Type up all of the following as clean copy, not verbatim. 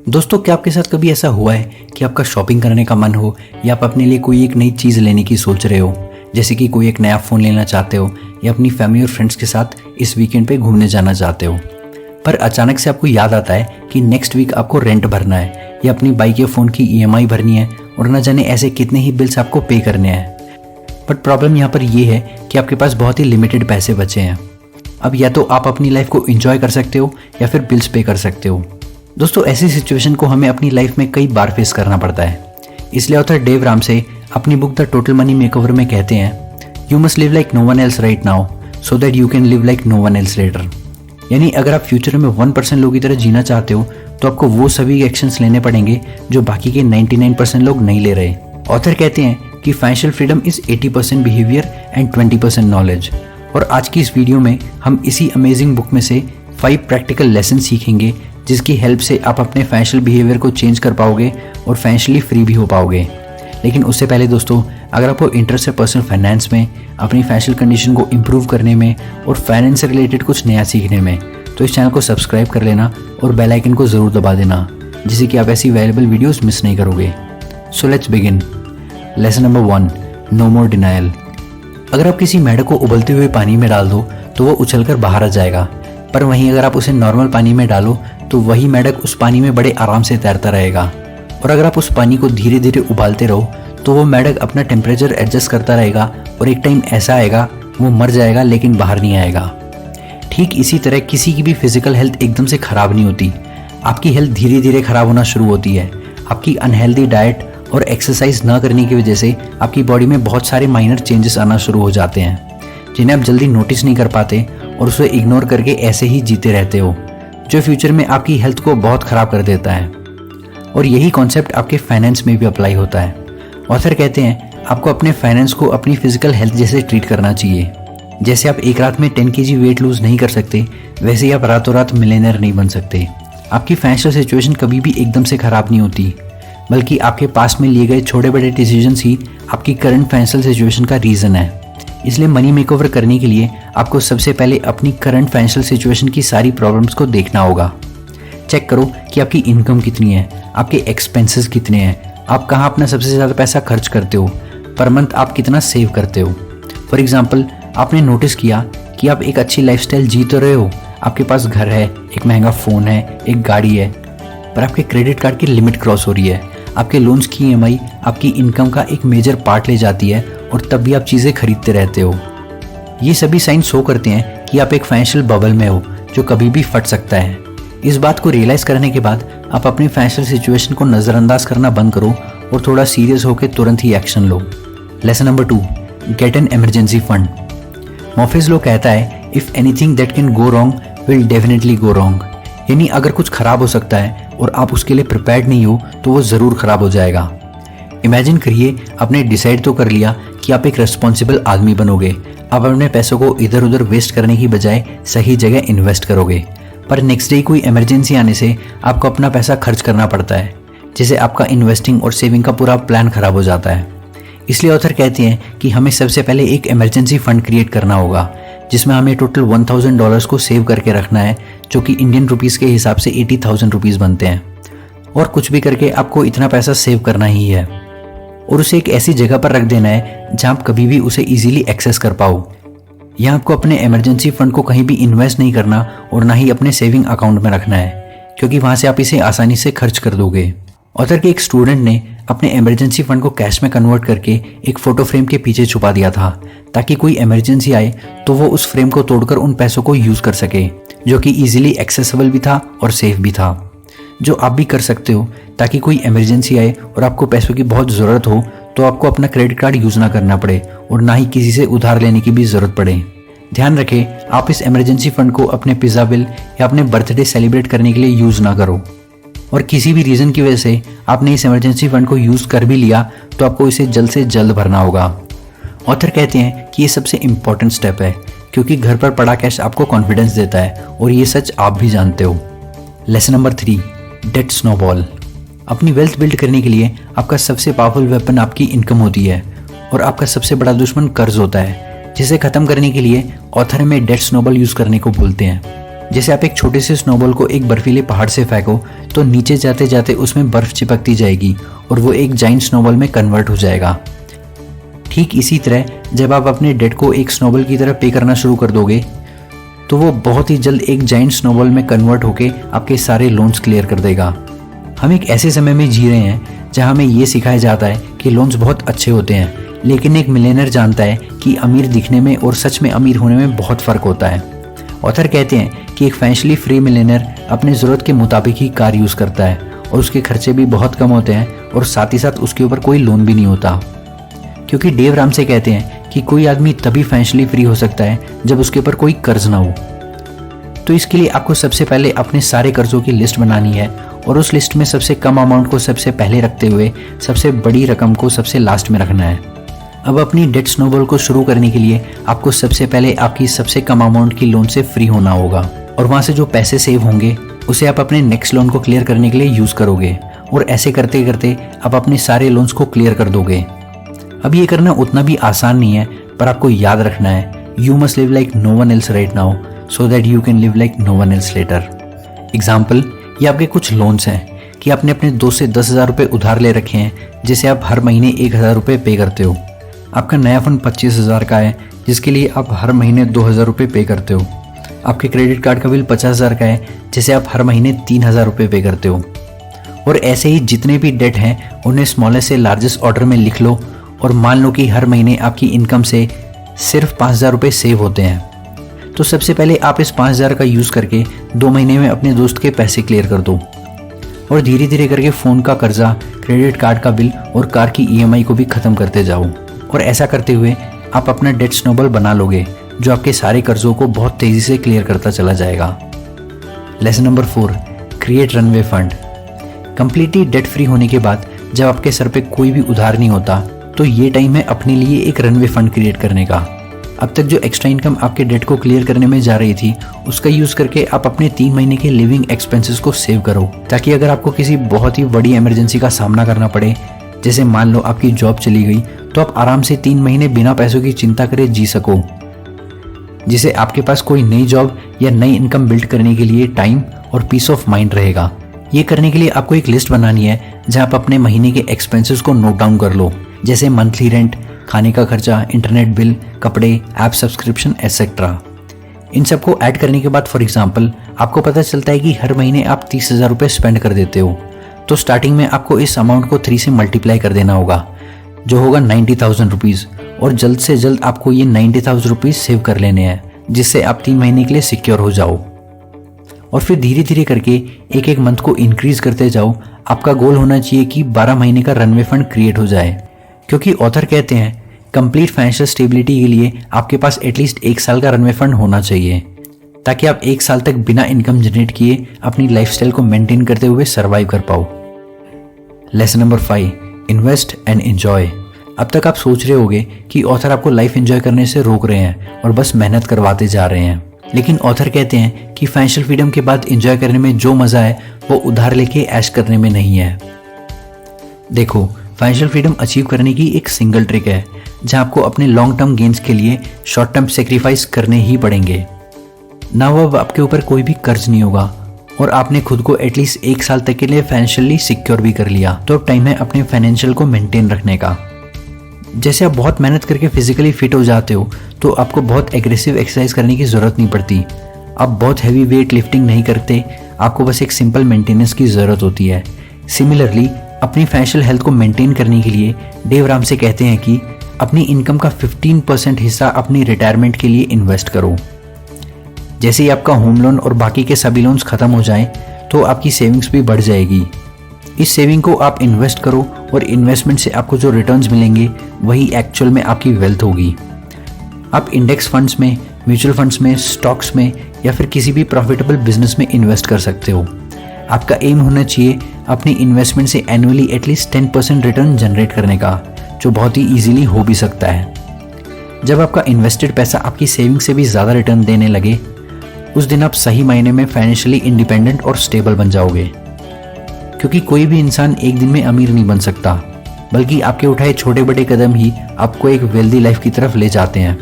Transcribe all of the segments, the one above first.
दोस्तों, क्या आपके साथ कभी ऐसा हुआ है कि आपका शॉपिंग करने का मन हो या आप अपने लिए कोई एक नई चीज़ लेने की सोच रहे हो, जैसे कि कोई एक नया फ़ोन लेना चाहते हो या अपनी फैमिली और फ्रेंड्स के साथ इस वीकेंड पे घूमने जाना चाहते हो, पर अचानक से आपको याद आता है कि नेक्स्ट वीक आपको रेंट भरना है या अपनी बाइक या फ़ोन की EMI भरनी है और न जाने ऐसे कितने ही बिल्स आपको पे करने हैं। बट प्रॉब्लम यहाँ पर यह है कि आपके पास बहुत ही लिमिटेड पैसे बचे हैं। अब या तो आप अपनी लाइफ को एंजॉय कर सकते हो या फिर बिल्स पे कर सकते हो। दोस्तों, ऐसी सिचुएशन को हमें अपनी लाइफ में कई बार फेस करना पड़ता है। इसलिए ऑथर डेव रामसे अपनी book the total money makeover में कहते हैं, you must live like no one else right now so that you can live like no one else later. यानी अगर आप फ्यूचर में 1% लोगों की तरह जीना चाहते हो तो आपको वो सभी एक्शंस लेने पड़ेंगे जो बाकी के 99% लोग नहीं ले रहे। ऑथर कहते हैं कि financial freedom is 80% behaviour and 20% knowledge. और आज की इस वीडियो में हम इसी अमेजिंग बुक में से 5 प्रैक्टिकल लेसन सीखेंगे जिसकी हेल्प से आप अपने फाइनेंशियल बिहेवियर को चेंज कर पाओगे और फाइनेंशियली फ्री भी हो पाओगे। लेकिन उससे पहले दोस्तों, अगर आपको इंटरेस्ट है पर्सनल फाइनेंस में, अपनी फाइनेंशियल कंडीशन को इम्प्रूव करने में और फाइनेंस से रिलेटेड कुछ नया सीखने में, तो इस चैनल को सब्सक्राइब कर लेना और बेल आइकन को ज़रूर दबा देना, जिससे कि आप ऐसी वैल्यूएबल वीडियोस मिस नहीं करोगे। So let's begin. Lesson number 1, no more denial. अगर आप किसी मेढक को उबलते हुए पानी में डाल दो तो वो उछलकर बाहर आ जाएगा, पर वहीं अगर आप उसे नॉर्मल पानी में डालो तो वही मेढक उस पानी में बड़े आराम से तैरता रहेगा। और अगर आप उस पानी को धीरे धीरे उबालते रहो तो वो मेढक अपना टेम्परेचर एडजस्ट करता रहेगा और एक टाइम ऐसा आएगा वो मर जाएगा लेकिन बाहर नहीं आएगा। ठीक इसी तरह किसी की भी फिजिकल हेल्थ एकदम से खराब नहीं होती। आपकी हेल्थ धीरे धीरे खराब होना शुरू होती है। आपकी अनहेल्दी डाइट और एक्सरसाइज न करने की वजह से आपकी बॉडी में बहुत सारे माइनर चेंजेस आना शुरू हो जाते हैं, जिन्हें आप जल्दी नोटिस नहीं कर पाते और उसे इग्नोर करके ऐसे ही जीते रहते हो, जो फ्यूचर में आपकी हेल्थ को बहुत ख़राब कर देता है। और यही कॉन्सेप्ट आपके फाइनेंस में भी अप्लाई होता है। ऑथर कहते हैं आपको अपने फाइनेंस को अपनी फिजिकल हेल्थ जैसे ट्रीट करना चाहिए। जैसे आप एक रात में 10 kg वेट लूज नहीं कर सकते, वैसे ही आप रातों रात मिलियनेयर नहीं बन सकते। आपकी फाइनेंशियल सिचुएशन कभी भी एकदम से ख़राब नहीं होती, बल्कि आपके पास में लिए गए छोटे बड़े डिसीजंस ही आपकी करंट फाइनेंशियल सिचुएशन का रीज़न है। इसलिए मनी मेकओवर करने के लिए आपको सबसे पहले अपनी करंट फाइनेंशियल सिचुएशन की सारी प्रॉब्लम्स को देखना होगा। चेक करो कि आपकी इनकम कितनी है, आपके एक्सपेंसेस कितने हैं, आप कहाँ अपना सबसे ज़्यादा पैसा खर्च करते हो, पर मंथ आप कितना सेव करते हो। फॉर एग्जाम्पल, आपने नोटिस किया कि आप एक अच्छी लाइफस्टाइल जी तो रहे हो, आपके पास घर है, एक महंगा फ़ोन है, एक गाड़ी है, पर आपके क्रेडिट कार्ड की लिमिट क्रॉस हो रही है। आपके लोन्स की EMI आपकी इनकम का एक मेजर पार्ट ले जाती है और तब भी आप चीज़ें खरीदते रहते हो। ये सभी साइन शो करते हैं कि आप एक फाइनेंशियल बबल में हो जो कभी भी फट सकता है। इस बात को रियलाइज़ करने के बाद आप अपनी फाइनेंशियल सिचुएशन को नज़रअंदाज करना बंद करो और थोड़ा सीरियस होकर तुरंत ही एक्शन लो। Lesson number 2, get an emergency fund. Murphy's law कहता है, if anything that can go wrong will definitely go wrong. यानी अगर कुछ खराब हो सकता है और आप उसके लिए प्रिपेयर्ड नहीं हो तो वो ज़रूर खराब हो जाएगा। इमेजिन करिए, आपने डिसाइड तो कर लिया कि आप एक रिस्पॉन्सिबल आदमी बनोगे। आप अपने पैसों को इधर उधर वेस्ट करने की बजाय सही जगह इन्वेस्ट करोगे, पर नेक्स्ट डे कोई इमरजेंसी आने से आपको अपना पैसा खर्च करना पड़ता है, जिससे आपका इन्वेस्टिंग और सेविंग का पूरा प्लान खराब हो जाता है। इसलिए ऑथर कहते हैं कि हमें सबसे पहले एक इमरजेंसी फंड क्रिएट करना होगा, जिसमें हमें टोटल $1000 को सेव करके रखना है, जो कि इंडियन रुपीज़ के हिसाब से 80,000 रुपीज़ बनते हैं। और कुछ भी करके आपको इतना पैसा सेव करना ही है और उसे एक ऐसी जगह पर रख देना है जहां आप कभी भी उसे इजीली एक्सेस कर पाओ। यहाँ आपको अपने इमरजेंसी फंड को कहीं भी इन्वेस्ट नहीं करना और ना ही अपने सेविंग अकाउंट में रखना है, क्योंकि वहाँ से आप इसे आसानी से खर्च कर दोगे। ऑथर के एक स्टूडेंट ने अपने इमरजेंसी फंड को कैश में कन्वर्ट करके एक फ़ोटो फ्रेम के पीछे छुपा दिया था, ताकि कोई इमरजेंसी आए तो वो उस फ्रेम को तोड़कर उन पैसों को यूज़ कर सके, जो कि ईजिली एक्सेसिबल भी था और सेफ भी था। जो आप भी कर सकते हो, ताकि कोई इमरजेंसी आए और आपको पैसों की बहुत ज़रूरत हो तो आपको अपना क्रेडिट कार्ड यूज़ ना करना पड़े और ना ही किसी से उधार लेने की भी ज़रूरत पड़े। ध्यान रखें, आप इस इमरजेंसी फंड को अपने पिज़्ज़ा बिल या अपने बर्थडे सेलिब्रेट करने के लिए यूज़ ना करो। और किसी भी रीज़न की वजह से आपने इस इमरजेंसी फंड को यूज़ कर भी लिया तो आपको इसे जल्द से जल्द भरना होगा। ऑथर कहते हैं कि ये सबसे इम्पॉर्टेंट स्टेप है, क्योंकि घर पर पड़ा कैश आपको कॉन्फिडेंस देता है और ये सच आप भी जानते हो। Lesson number 3, debt snowball. अपनी वेल्थ बिल्ड करने के लिए आपका सबसे पावरफुल वेपन आपकी इनकम होती है और आपका सबसे बड़ा दुश्मन कर्ज होता है, जिसे खत्म करने के लिए ऑथर में डेट स्नोबॉल यूज़ करने को बोलते हैं। जैसे आप एक छोटे से स्नोबॉल को एक बर्फीले पहाड़ से फेंको तो नीचे जाते जाते उसमें बर्फ चिपकती जाएगी और वो एक जाइंट स्नोबॉल में कन्वर्ट हो जाएगा। ठीक इसी तरह जब आप अपने डेट को एक स्नोबॉल की तरह पे करना शुरू कर दोगे तो वो बहुत ही जल्द एक जाइंट स्नोबॉल में कन्वर्ट होके आपके सारे लोन्स क्लियर कर देगा। हम एक ऐसे समय में जी रहे हैं जहां हमें ये सिखाया जाता है कि लोन्स बहुत अच्छे होते हैं, लेकिन एक मिलियनर जानता है कि अमीर दिखने में और सच में अमीर होने में बहुत फ़र्क होता है। ऑथर कहते हैं कि एक फाइनेंशियली फ्री मिलियनर अपनी ज़रूरत के मुताबिक ही कार यूज़ करता है और उसके खर्चे भी बहुत कम होते हैं और साथ ही साथ उसके ऊपर कोई लोन भी नहीं होता। क्योंकि डेव रामसे कहते हैं कि कोई आदमी तभी फाइनेंशियली फ्री हो सकता है जब उसके ऊपर कोई कर्ज ना हो। तो इसके लिए आपको सबसे पहले अपने सारे कर्जों की लिस्ट बनानी है और उस लिस्ट में सबसे कम अमाउंट को सबसे पहले रखते हुए सबसे बड़ी रकम को सबसे लास्ट में रखना है। अब अपनी डेट स्नोबॉल को शुरू करने के लिए आपको सबसे पहले आपकी सबसे कम अमाउंट की लोन से फ्री होना होगा और वहाँ से जो पैसे सेव होंगे उसे आप अपने नेक्स्ट लोन को क्लियर करने के लिए यूज़ करोगे और ऐसे करते करते आप अपने सारे लोन्स को क्लियर कर दोगे। अब ये करना उतना भी आसान नहीं है, पर आपको याद रखना है you must live like no one else right now so that you can live like no one else later. Example, ये आपके कुछ लोन्स हैं कि आपने अपने दोस्त से 10,000 रुपये उधार ले रखे हैं जिसे आप हर महीने 1,000 रुपये पे करते हो। आपका नया फ़ोन 25,000 का है जिसके लिए आप हर महीने 2,000 रुपये पे करते हो। आपके क्रेडिट कार्ड का बिल 50,000 का है जिसे आप हर महीने 3,000 रुपये पे करते हो। और ऐसे ही जितने भी डेट हैं उन्हें स्मॉलेस्ट से लार्जेस्ट ऑर्डर में लिख लो और मान लो कि हर महीने आपकी इनकम से सिर्फ 5,000 रुपये सेव होते हैं। तो सबसे पहले आप इस 5,000 का यूज़ करके 2 महीने में अपने दोस्त के पैसे क्लियर कर दो और धीरे धीरे करके फ़ोन का कर्जा, क्रेडिट कार्ड का बिल और कार की EMI को भी ख़त्म करते जाओ। और ऐसा करते हुए आप अपना डेट स्नोबॉल बना लोगे जो आपके सारे कर्जों को बहुत तेज़ी से क्लियर करता चला जाएगा। Lesson number 4, create runway fund. Completely debt free होने के बाद जब आपके सर पे कोई भी उधार नहीं होता तो ये टाइम है अपने लिए एक रनवे फंड क्रिएट करने का। अब तक जो एक्स्ट्रा इनकम आपके डेट को क्लियर करने में जा रही थी उसका यूज़ करके आप अपने 3 महीने के लिविंग एक्सपेंसेस को सेव करो, ताकि अगर आपको किसी बहुत ही बड़ी इमरजेंसी का सामना करना पड़े, जैसे मान लो आपकी जॉब चली गई, तो आप आराम से 3 महीने बिना पैसों की चिंता करे जी सको, जिससे आपके पास कोई नई जॉब या नई इनकम बिल्ड करने के लिए टाइम और पीस ऑफ माइंड रहेगा। ये करने के लिए आपको एक लिस्ट बनानी है जहाँ आप अपने महीने के एक्सपेंसेस को नोट डाउन कर लो, जैसे मंथली रेंट, खाने का खर्चा, इंटरनेट बिल, कपड़े, ऐप सब्सक्रिप्शन एटसेट्रा। इन सबको ऐड करने के बाद फॉर एग्जांपल आपको पता चलता है कि हर महीने आप 30,000 रुपये स्पेंड कर देते हो, तो स्टार्टिंग में आपको इस अमाउंट को 3 से मल्टीप्लाई कर देना होगा जो होगा 90,000 रुपीज़, और जल्द से जल्द आपको ये 90,000 रुपीज़ सेव कर लेने हैं जिससे आप 3 महीने के लिए सिक्योर हो जाओ। और फिर धीरे धीरे करके एक एक मंथ को इंक्रीज करते जाओ। आपका गोल होना चाहिए कि 12 महीने का रनवे फंड क्रिएट हो जाए, क्योंकि ऑथर कहते हैं कंप्लीट फाइनेंशियल स्टेबिलिटी के लिए आपके पास एटलीस्ट 1 साल का रनवे फंड होना चाहिए, ताकि आप 1 साल तक बिना इनकम जनरेट किए अपनी लाइफस्टाइल को मेंटेन करते हुए सरवाइव कर पाओ। Lesson number 5, invest and enjoy. अब तक आप सोच रहे होंगे कि ऑथर आपको लाइफ एंजॉय करने से रोक रहे हैं और बस मेहनत करवाते जा रहे हैं, लेकिन ऑथर कहते हैं कि फाइनेंशियल फ्रीडम के बाद एंजॉय करने में जो मजा है वो उधार लेके ऐश करने में नहीं है। देखो, फाइनेंशियल फ्रीडम अचीव करने की एक सिंगल ट्रिक है जहां आपको अपने लॉन्ग टर्म गेन्स के लिए शॉर्ट टर्म सेक्रीफाइस करने ही पड़ेंगे। ना वो अब आपके ऊपर कोई भी कर्ज नहीं होगा और आपने खुद को एटलीस्ट 1 साल तक के लिए फाइनेंशियली सिक्योर भी कर लिया, तो अब टाइम है अपने फाइनेंशियल को मेंटेन रखने का। जैसे आप बहुत मेहनत करके फिजिकली फिट हो जाते हो तो आपको बहुत एग्रेसिव एक्सरसाइज करने की ज़रूरत नहीं पड़ती। आप बहुत हैवी वेट लिफ्टिंग नहीं करते, आपको बस एक सिंपल मेंटेनेंस की ज़रूरत होती है। सिमिलरली अपनी फाइनेंशियल हेल्थ को मेंटेन करने के लिए डेव रामसे कहते हैं कि अपनी इनकम का 15% हिस्सा अपनी रिटायरमेंट के लिए इन्वेस्ट करो। जैसे ही आपका होम लोन और बाकी के सभी लोन्स खत्म हो जाएं तो आपकी सेविंग्स भी बढ़ जाएगी। इस सेविंग को आप इन्वेस्ट करो और इन्वेस्टमेंट से आपको जो रिटर्न्स मिलेंगे वही एक्चुअल में आपकी वेल्थ होगी। आप इंडेक्स फंड्स में, म्यूचुअल फंड्स में, स्टॉक्स में या फिर किसी भी प्रॉफिटेबल बिजनेस में इन्वेस्ट कर सकते हो। आपका एम होना चाहिए अपनी इन्वेस्टमेंट से एनुअली एटलीस्ट 10% रिटर्न जनरेट करने का, जो बहुत ही ईजिली हो भी सकता है। जब आपका इन्वेस्टेड पैसा आपकी सेविंग से भी ज़्यादा रिटर्न देने लगे, उस दिन आप सही मायने में फाइनेंशियली इंडिपेंडेंट और स्टेबल बन जाओगे। क्योंकि कोई भी इंसान एक दिन में अमीर नहीं बन सकता, बल्कि आपके उठाए छोटे बड़े कदम ही आपको एक वेल्दी लाइफ की तरफ ले जाते हैं।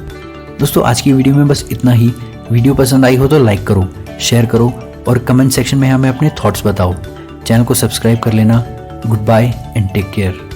दोस्तों, आज की वीडियो में बस इतना ही। वीडियो पसंद आई हो तो लाइक करो, शेयर करो और कमेंट सेक्शन में हमें अपने थॉट्स बताओ, चैनल को सब्सक्राइब कर लेना। Good bye and take care.